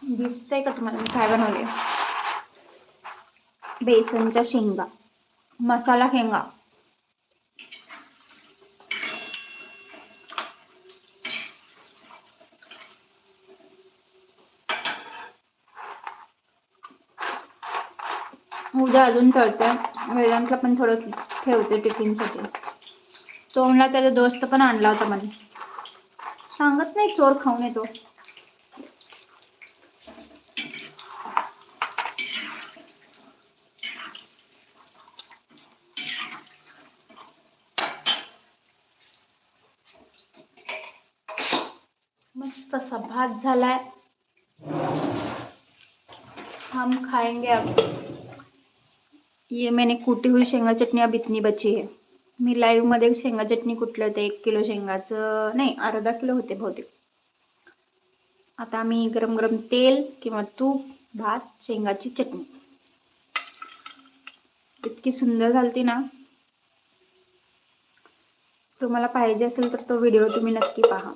दिसतंय का तुम्हाला मी काय बनवले? बेसनच्या शेंगा, मसाला शेंगा. उद्या अजून तळते. वेदांतला पण थोडं ठेवते टिफिनसाठी. तो म्हणला त्याचा दोस्त पण आणला होता म्हणे. सांगत नाही चोर खाऊन येतो. मस्त सा भात झालाय. हम खाएंगे अब. ये मैंने कुटी हुई शेंगा चटणी अब इतनी बची है. मी लाईव्ह मध्ये शेंगा चटणी कुठलं होतं 1 किलो शेंगाचं नाही अर्धा किलो होते बहुतेक. आता आम्ही गरम गरम तेल किंवा तूप, भात, शेंगाची चटणी. इतकी सुंदर झालती ना. तुम्हाला पाहिजे असेल तर तो व्हिडिओ तुम्ही नक्की पहा.